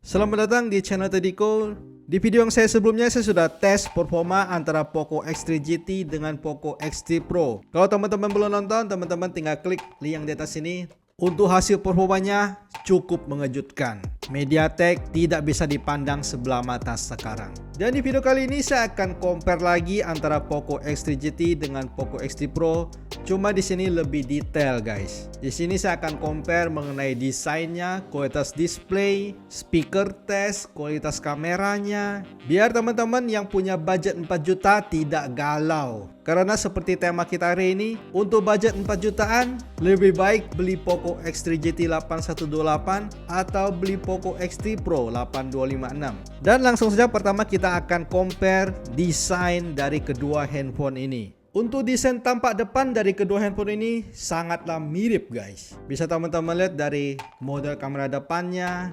Selamat datang di channel Tediko. Di video yang sebelumnya saya sudah tes performa antara Poco X3 GT dengan Poco X3 Pro. Kalau teman-teman belum nonton, teman-teman tinggal klik link yang di atas sini. Untuk hasil performanya cukup mengejutkan. MediaTek tidak bisa dipandang sebelah mata sekarang. Dan di video kali ini saya akan compare lagi antara Poco X3 GT dengan Poco X3 Pro. Cuma di sini lebih detail guys. Di sini saya akan compare mengenai desainnya, kualitas display, speaker test, kualitas kameranya. Biar teman-teman yang punya budget 4 juta tidak galau. Karena seperti tema kita hari ini, untuk budget 4 jutaan, lebih baik beli Poco X3 GT 8128 atau beli Poco X3 Pro 8256. Dan langsung saja pertama kita akan compare desain dari kedua handphone ini. Untuk desain tampak depan dari kedua handphone ini sangatlah mirip guys. Bisa teman-teman lihat dari model kamera depannya,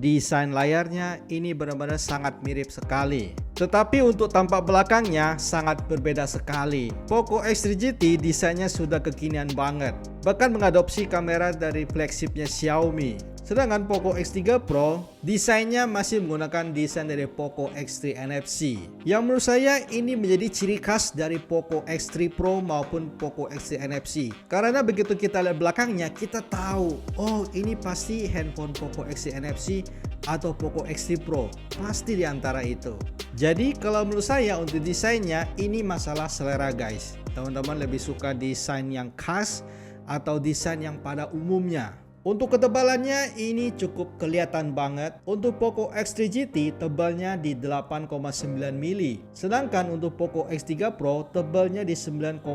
desain layarnya ini benar-benar sangat mirip sekali. Tetapi untuk tampak belakangnya sangat berbeda sekali. Poco X3 GT desainnya sudah kekinian banget, bahkan mengadopsi kamera dari flagshipnya Xiaomi. Sedangkan Poco X3 Pro desainnya masih menggunakan desain dari Poco X3 NFC. Yang menurut saya ini menjadi ciri khas dari Poco X3 Pro maupun Poco X3 NFC. Karena begitu kita lihat belakangnya kita tahu, oh ini pasti handphone Poco X3 NFC atau Poco X3 Pro. Pasti di antara itu. Jadi kalau menurut saya untuk desainnya ini masalah selera guys. Teman-teman lebih suka desain yang khas atau desain yang pada umumnya. Untuk ketebalannya ini cukup kelihatan banget. Untuk Poco X3 GT tebalnya di 8,9 mili. Sedangkan untuk Poco X3 Pro tebalnya di 9,4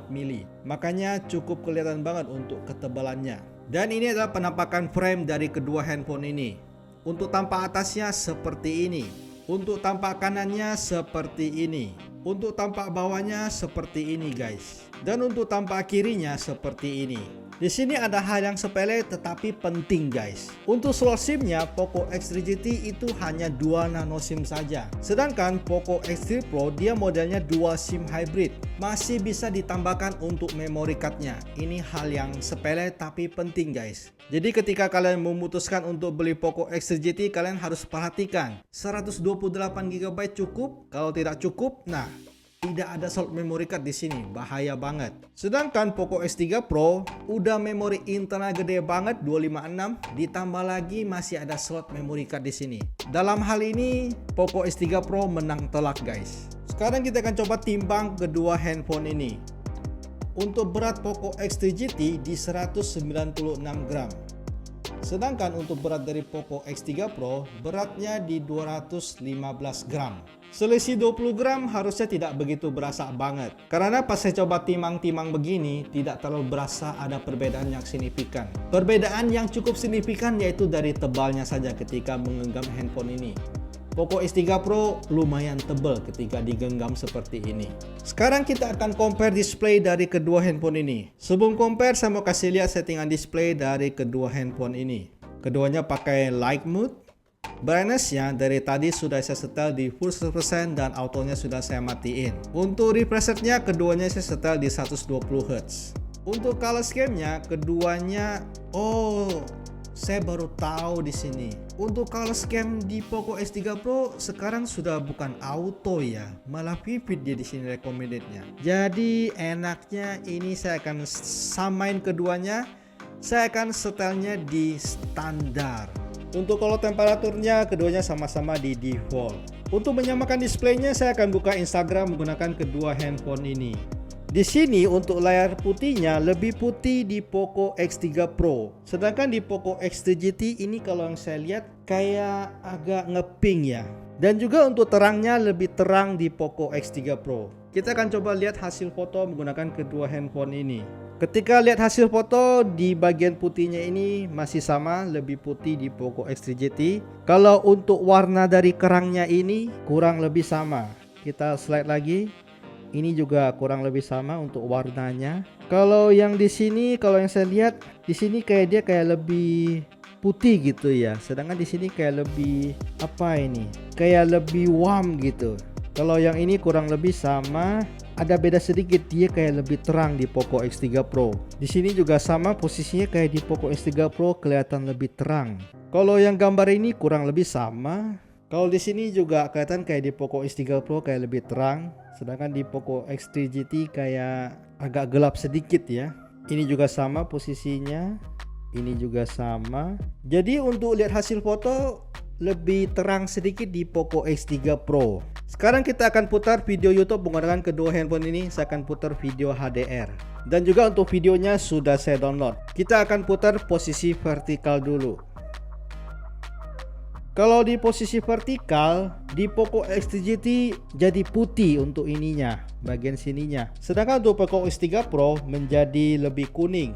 mili. Makanya cukup kelihatan banget untuk ketebalannya. Dan ini adalah penampakan frame dari kedua handphone ini. Untuk tampak atasnya seperti ini. Untuk tampak kanannya seperti ini. Untuk tampak bawahnya seperti ini guys. Dan untuk tampak kirinya seperti ini. Di sini ada hal yang sepele tetapi penting guys. Untuk slot SIM-nya Poco X3 GT itu hanya 2 nano SIM saja. Sedangkan Poco X3 Pro dia modelnya 2 SIM hybrid. Masih bisa ditambahkan untuk memory card-nya. Ini hal yang sepele tapi penting guys. Jadi ketika kalian memutuskan untuk beli Poco X3 GT, kalian harus perhatikan 128GB cukup. Kalau tidak cukup, nah tidak ada slot memory card di sini, bahaya banget. Sedangkan Poco X3 Pro udah memori internal gede banget 256, ditambah lagi masih ada slot memory card di sini. Dalam hal ini Poco X3 Pro menang telak guys. Sekarang kita akan coba timbang kedua handphone ini. Untuk berat Poco X3 GT di 196 gram. Sedangkan untuk berat dari Poco X3 Pro beratnya di 215 gram. Selisih 20 gram harusnya tidak begitu berasa banget. Karena pas saya coba timang-timang begini tidak terlalu berasa ada perbedaan yang signifikan. Perbedaan yang cukup signifikan yaitu dari tebalnya saja ketika menggenggam handphone ini. Poco X3 Pro lumayan tebal ketika digenggam seperti ini. Sekarang kita akan compare display dari kedua handphone ini. Sebelum compare saya mau kasih lihat settingan display dari kedua handphone ini. Keduanya pakai light mode. Brightness-nya dari tadi sudah saya setel di full 100% dan autonya sudah saya matiin. Untuk refresh rate-nya keduanya saya setel di 120Hz. Untuk color scheme-nya keduanya saya baru tahu di sini. Untuk color scheme di Poco X3 Pro sekarang sudah bukan auto ya, malah vivid dia di sini recommended-nya. Jadi enaknya ini saya akan samain keduanya. Saya akan setelnya di standar. Untuk kalau temperaturnya keduanya sama-sama di default. Untuk menyamakan displaynya saya akan buka Instagram menggunakan kedua handphone ini. Di sini untuk layar putihnya lebih putih di Poco X3 Pro. Sedangkan di Poco X3 GT ini kalau yang saya lihat kayak agak ngeping ya. Dan juga untuk terangnya lebih terang di Poco X3 Pro. Kita akan coba lihat hasil foto menggunakan kedua handphone ini. Ketika lihat hasil foto di bagian putihnya ini masih sama, lebih putih di Poco X3 GT. Kalau untuk warna dari kerangnya ini kurang lebih sama. Kita slide lagi. Ini juga kurang lebih sama untuk warnanya. Kalau yang di sini, kalau yang saya lihat di sini kayak dia kayak lebih putih gitu ya. Sedangkan di sini kayak lebih apa ini? Kayak lebih warm gitu. Kalau yang ini kurang lebih sama. ada beda sedikit, dia kayak lebih terang di Poco X3 Pro. Di sini juga sama posisinya kayak di Poco X3 Pro, kelihatan lebih terang. Kalau yang gambar ini kurang lebih sama. Kalau di sini juga kelihatan kayak di Poco X3 Pro kayak lebih terang, sedangkan di Poco X3 GT kayak agak gelap sedikit ya. Ini juga sama posisinya, ini juga sama. Jadi untuk lihat hasil foto lebih terang sedikit di Poco X3 Pro. Sekarang kita akan putar video YouTube menggunakan kedua handphone ini. Saya akan putar video HDR. Dan juga untuk videonya sudah saya download. Kita akan putar posisi vertikal dulu. Kalau di posisi vertikal di Poco X3 GT jadi putih untuk ininya, bagian sininya. Sedangkan untuk Poco X3 Pro menjadi lebih kuning.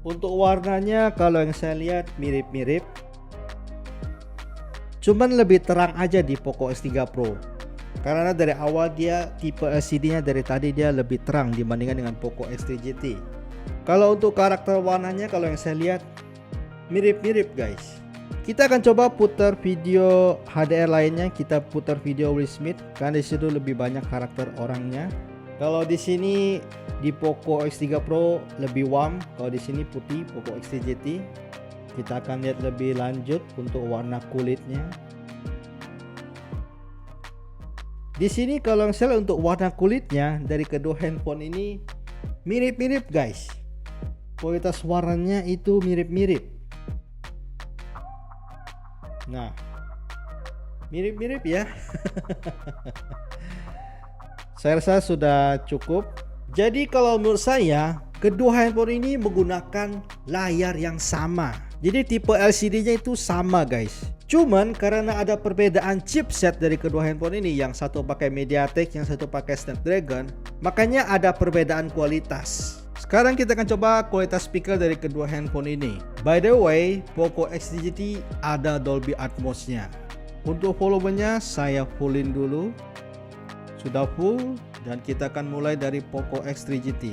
Untuk warnanya kalau yang saya lihat mirip-mirip. Cuman lebih terang aja di Poco X3 Pro. Karena dari awal dia tipe LCD-nya dari tadi dia lebih terang dibandingkan dengan Poco X3 GT. Kalau untuk karakter warnanya kalau yang saya lihat mirip-mirip guys. Kita akan coba putar video HDR lainnya. Kita putar video Will Smith karena disitu lebih banyak karakter orangnya. Kalau di sini di Poco X3 Pro lebih warm. Kalau di sini putih Poco X3 GT. Kita akan lihat lebih lanjut untuk warna kulitnya. Di sini kalau misalnya untuk warna kulitnya dari kedua handphone ini mirip-mirip guys. Kualitas warnanya itu mirip-mirip. Nah, mirip-mirip ya. Saya rasa sudah cukup. Jadi kalau menurut saya kedua handphone ini menggunakan layar yang sama. Jadi tipe LCD-nya itu sama guys. Cuman karena ada perbedaan chipset dari kedua handphone ini, yang satu pakai MediaTek, yang satu pakai Snapdragon, makanya ada perbedaan kualitas. Sekarang kita akan coba kualitas speaker dari kedua handphone ini. By the way, Poco X3 GT ada Dolby Atmos-nya. Untuk volumenya saya fullin dulu. Sudah full dan kita akan mulai dari Poco X3 GT.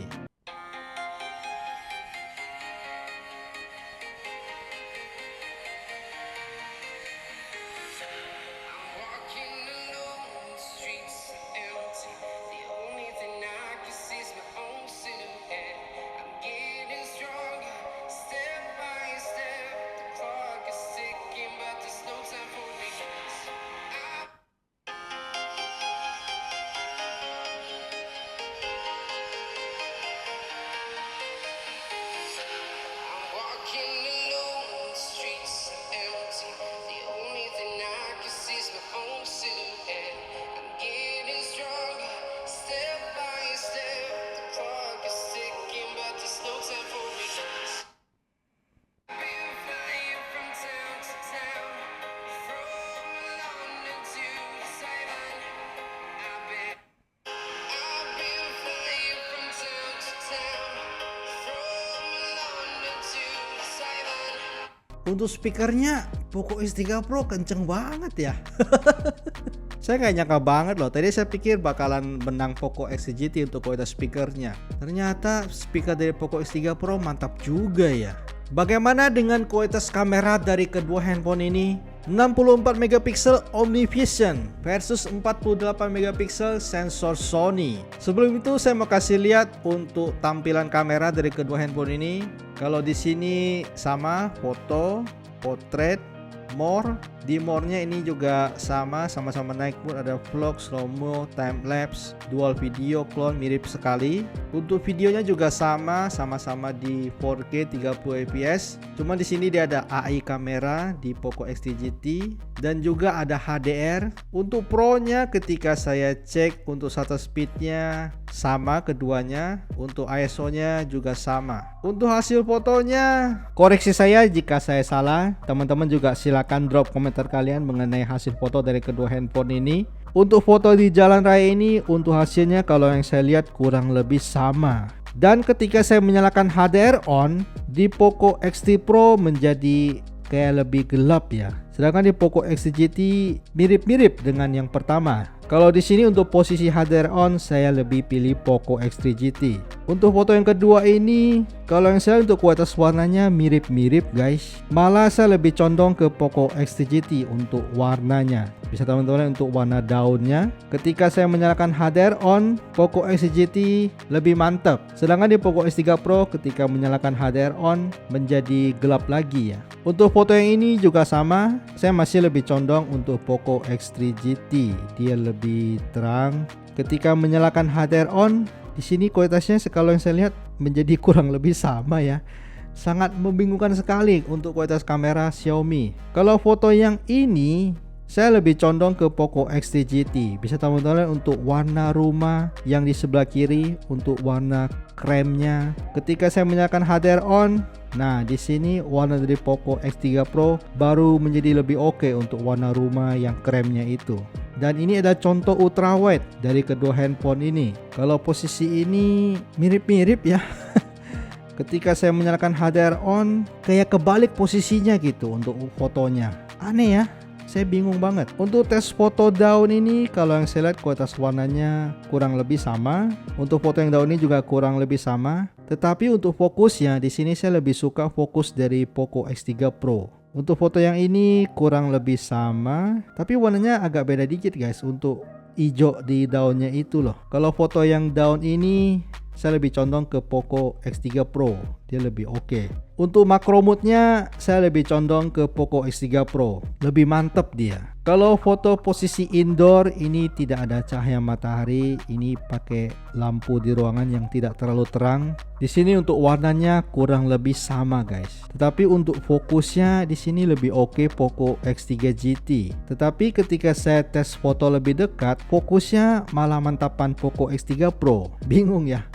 Untuk speakernya Poco X3 Pro kenceng banget ya. Saya nggak nyangka banget loh. Tadi saya pikir bakalan menang Poco X3 GT untuk kualitas speakernya. Ternyata speaker dari Poco X3 Pro mantap juga ya. Bagaimana dengan kualitas kamera dari kedua handphone ini? 64 megapiksel OmniVision versus 48 megapiksel sensor Sony. Sebelum itu saya mau kasih lihat untuk tampilan kamera dari kedua handphone ini. Kalau di sini sama foto, portrait, more. Di more-nya ini juga sama-sama naik pun, ada vlog, slow mo, time lapse, dual video, clone, mirip sekali. Untuk videonya juga sama-sama di 4K 30 fps. Cuma di sini dia ada AI kamera di Poco X3 GT dan juga ada HDR. Untuk Pro-nya ketika saya cek untuk shutter speed-nya sama keduanya, untuk ISO-nya juga sama. Untuk hasil fotonya, koreksi saya jika saya salah. Teman-teman juga silakan drop komentar kalian mengenai hasil foto dari kedua handphone ini. Untuk foto di jalan raya ini, untuk hasilnya kalau yang saya lihat kurang lebih sama. Dan ketika saya menyalakan HDR on, di Poco X3 Pro menjadi kayak lebih gelap ya. Sedangkan di Poco X3 GT mirip-mirip dengan yang pertama. Kalau di sini untuk posisi HDR on, saya lebih pilih Poco X3 GT. Untuk foto yang kedua ini, Kalau yang saya untuk kualitas warnanya mirip-mirip guys. Malah saya lebih condong ke Poco X3 GT untuk warnanya. Bisa teman-teman untuk warna daunnya. Ketika saya menyalakan HDR on, Poco X3 GT lebih mantap. Sedangkan di Poco X3 Pro ketika menyalakan HDR on menjadi gelap lagi ya. Untuk foto yang ini juga sama. Saya masih lebih condong untuk Poco X3 GT. Dia lebih terang. Ketika menyalakan HDR on, di sini kualitasnya kalau yang saya lihat menjadi kurang lebih sama ya. Sangat membingungkan sekali untuk kualitas kamera Xiaomi. Kalau foto yang ini saya lebih condong ke Poco X3 GT. Bisa teman-teman untuk warna rumah yang di sebelah kiri, untuk warna kremnya. Ketika saya menyalakan HDR on, nah di sini warna dari Poco X3 Pro baru menjadi lebih oke untuk warna rumah yang kremnya itu. Dan ini ada contoh ultrawide dari kedua handphone ini. Kalau posisi ini mirip-mirip ya. Ketika saya menyalakan HDR on, kayak kebalik posisinya gitu untuk fotonya. Aneh ya. Saya bingung banget. Untuk tes foto daun ini, kalau yang saya lihat kualitas warnanya kurang lebih sama. Untuk foto yang daun ini juga kurang lebih sama. Tetapi untuk fokusnya, di sini saya lebih suka fokus dari Poco X3 Pro. Untuk foto yang ini kurang lebih sama, tapi warnanya agak beda dikit guys untuk hijau di daunnya itu loh. Kalau foto yang daun ini saya lebih condong ke Poco X3 Pro, dia lebih oke. Untuk makro mode-nya saya lebih condong ke Poco X3 Pro, lebih mantap dia. Kalau foto posisi indoor ini tidak ada cahaya matahari, ini pakai lampu di ruangan yang tidak terlalu terang. Di sini untuk warnanya kurang lebih sama guys. Tetapi untuk fokusnya di sini lebih oke Poco X3 GT. Tetapi ketika saya tes foto lebih dekat, fokusnya malah mantapan Poco X3 Pro. Bingung ya.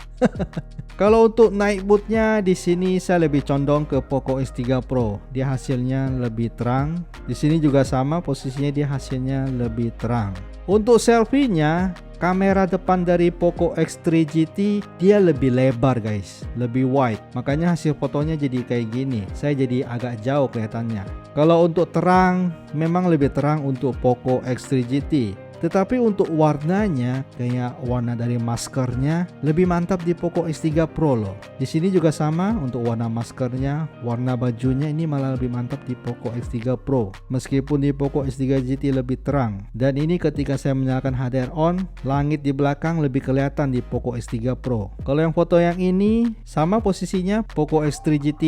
Kalau untuk night mode-nya di sini saya lebih condong ke Poco X3 Pro. Dia hasilnya lebih terang. Di sini juga sama posisinya, dia hasilnya lebih terang. Untuk selfie-nya, kamera depan dari Poco X3 GT dia lebih lebar guys, lebih wide. Makanya hasil fotonya jadi kayak gini. Saya jadi agak jauh kelihatannya. Kalau untuk terang, memang lebih terang untuk Poco X3 GT. Tetapi untuk warnanya, kayak warna dari maskernya lebih mantap di Poco X3 Pro loh. Di sini juga sama untuk warna maskernya, warna bajunya ini malah lebih mantap di Poco X3 Pro. Meskipun di Poco X3 GT lebih terang. Dan ini ketika saya menyalakan HDR on, langit di belakang lebih kelihatan di Poco X3 Pro. Kalau yang foto yang ini sama posisinya, Poco X3 GT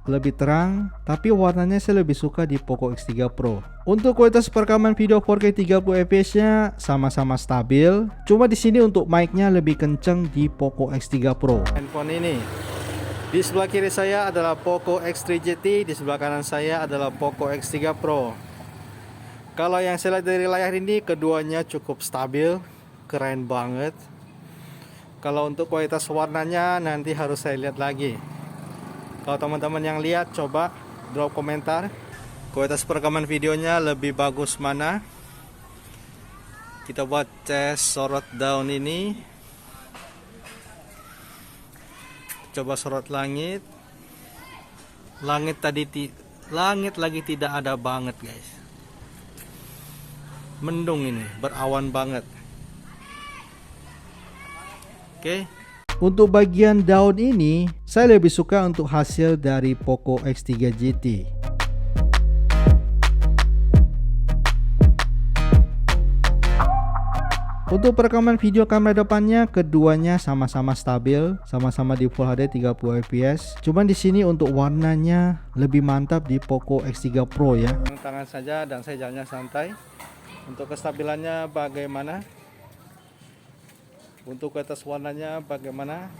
lebih terang, tapi warnanya saya lebih suka di Poco X3 Pro. Untuk kualitas perekaman video 4K 30 fps-nya sama-sama stabil. Cuma di sini untuk mic-nya lebih kenceng di Poco X3 Pro. Handphone ini. Di sebelah kiri saya adalah Poco X3 GT, di sebelah kanan saya adalah Poco X3 Pro. Kalau yang saya lihat dari layar ini, keduanya cukup stabil, keren banget. Kalau untuk kualitas warnanya nanti harus saya lihat lagi. Kalau teman-teman yang lihat, coba drop komentar. Kualitas perekaman videonya lebih bagus mana? Kita buat tes sorot daun ini. Coba sorot langit. Langit lagi tidak ada banget guys. Mendung ini, berawan banget. Oke. Untuk bagian daun ini, saya lebih suka untuk hasil dari Poco X3 GT. Untuk perekaman video kamera depannya, keduanya sama-sama stabil, sama-sama di Full HD 30 fps. Cuman di sini untuk warnanya lebih mantap di Poco X3 Pro ya. Tangan saja dan saya jalannya santai. Untuk kestabilannya bagaimana? Untuk kualitas warnanya bagaimana?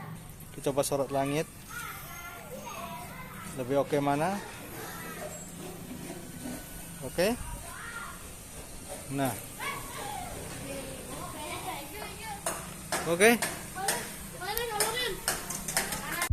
Kita coba sorot langit. Lebih oke mana? Oke. Nah.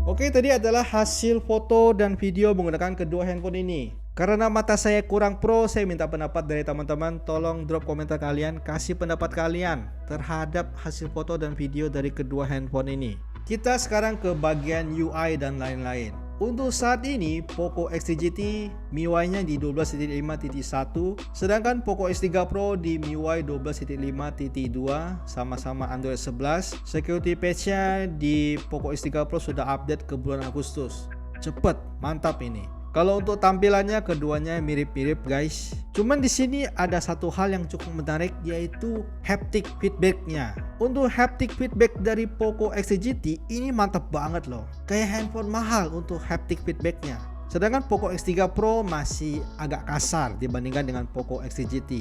Oke, tadi adalah hasil foto dan video menggunakan kedua handphone ini. Karena mata saya kurang pro, saya minta pendapat dari teman-teman. Tolong drop komentar kalian, kasih pendapat kalian terhadap hasil foto dan video dari kedua handphone ini. Kita sekarang ke bagian UI dan lain-lain. Untuk saat ini Poco X3 GT MIUI-nya di 12.5.1, sedangkan Poco X3 Pro di MIUI 12.5.2, sama-sama Android 11. Security patch-nya di Poco X3 Pro sudah update ke bulan Agustus. Cepet, mantap ini. Kalau untuk tampilannya keduanya mirip-mirip guys. Cuman di sini ada satu hal yang cukup menarik, yaitu haptic feedback-nya. Untuk haptic feedback dari Poco X3 GT ini mantap banget loh. Kayak handphone mahal untuk haptic feedback-nya. Sedangkan Poco X3 Pro masih agak kasar dibandingkan dengan Poco X3 GT.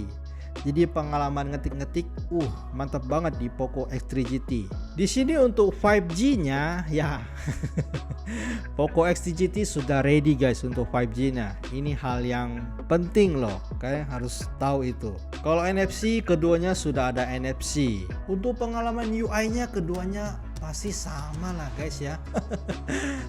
Jadi pengalaman ngetik-ngetik mantap banget di Poco X3 GT. Di sini untuk 5G-nya ya Poco X3 GT sudah ready guys untuk 5G-nya. Ini hal yang penting loh, kalian harus tahu itu. Kalau NFC keduanya sudah ada NFC. Untuk pengalaman UI-nya keduanya pasti sama lah guys ya.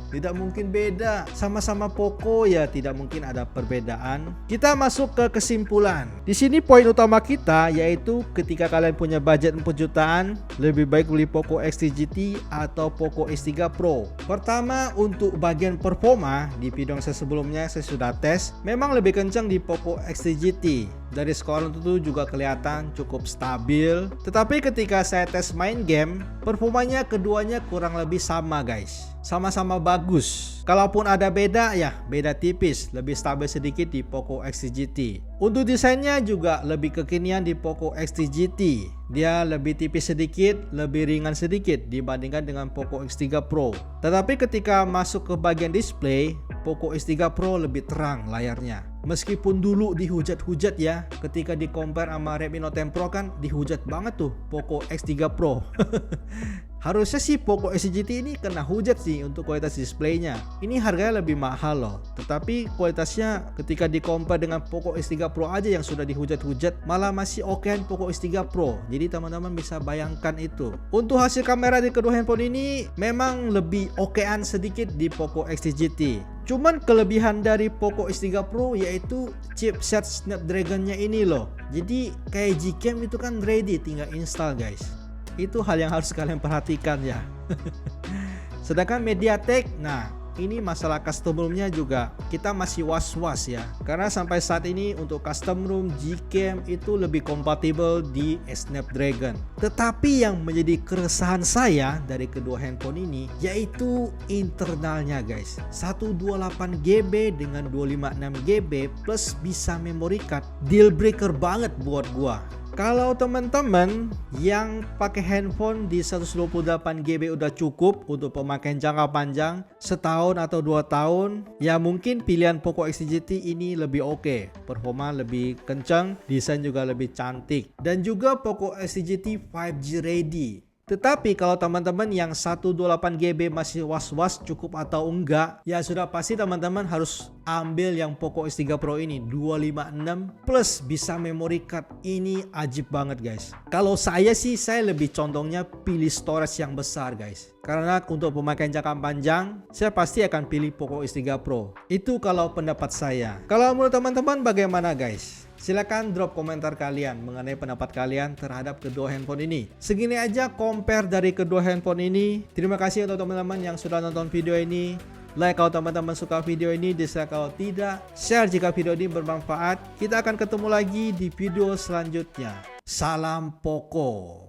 Tidak mungkin beda, sama-sama Poco ya, tidak mungkin ada perbedaan. Kita masuk ke kesimpulan. Di sini poin utama kita yaitu ketika kalian punya budget 4 jutaan, lebih baik beli Poco X3 GT atau Poco X3 Pro. Pertama, untuk bagian performa, di video saya sebelumnya saya sudah tes, memang lebih kencang di Poco X3 GT. Dari skor itu juga kelihatan cukup stabil. Tetapi ketika saya tes main game, performanya keduanya kurang lebih sama guys. Sama-sama bagus. Kalaupun ada beda ya beda tipis, lebih stabil sedikit di Poco X3 GT. Untuk desainnya juga lebih kekinian di Poco X3 GT. Dia lebih tipis sedikit, lebih ringan sedikit dibandingkan dengan Poco X3 Pro. Tetapi ketika masuk ke bagian display, Poco X3 Pro lebih terang layarnya. Meskipun dulu dihujat-hujat ya, ketika di compare sama Redmi Note 10 Pro kan dihujat banget tuh Poco X3 Pro. Harusnya sih Poco X3 GT ini kena hujat sih untuk kualitas displaynya. Ini harganya lebih mahal loh, tetapi kualitasnya ketika di compare dengan Poco X3 Pro aja yang sudah dihujat-hujat, malah masih okean Poco X3 Pro. Jadi teman-teman bisa bayangkan itu. Untuk hasil kamera di kedua handphone ini memang lebih okean sedikit di Poco X3 GT. Cuman kelebihan dari Poco X3 Pro yaitu chipset Snapdragon-nya ini loh. Jadi kayak Gcam itu kan ready, tinggal install guys. Itu hal yang harus kalian perhatikan ya. Sedangkan MediaTek, nah ini masalah custom room-nya juga kita masih was-was ya. Karena sampai saat ini untuk custom room Gcam itu lebih kompatibel di Snapdragon. Tetapi yang menjadi keresahan saya dari kedua handphone ini yaitu internalnya guys. 128GB dengan 256GB plus bisa memory card. Deal breaker banget buat gua. Kalau teman-teman yang pakai handphone di 128GB udah cukup untuk pemakaian jangka panjang setahun atau 2 tahun, ya mungkin pilihan Poco X3 GT ini lebih oke. Performa lebih kencang, desain juga lebih cantik, dan juga Poco X3 GT 5G ready. Tetapi kalau teman-teman yang 128GB masih was-was cukup atau enggak, ya sudah pasti teman-teman harus ambil yang Poco X3 Pro ini 256 plus bisa memory card. Ini ajib banget guys. Kalau saya sih saya lebih condongnya pilih storage yang besar guys. Karena untuk pemakaian jangka panjang saya pasti akan pilih Poco X3 Pro. Itu kalau pendapat saya. Kalau menurut teman-teman bagaimana guys? Silahkan drop komentar kalian mengenai pendapat kalian terhadap kedua handphone ini. Segini aja compare dari kedua handphone ini. Terima kasih untuk teman-teman yang sudah nonton video ini. Like kalau teman-teman suka video ini, dislike kalau tidak. Share jika video ini bermanfaat. Kita akan ketemu lagi di video selanjutnya. Salam Poco.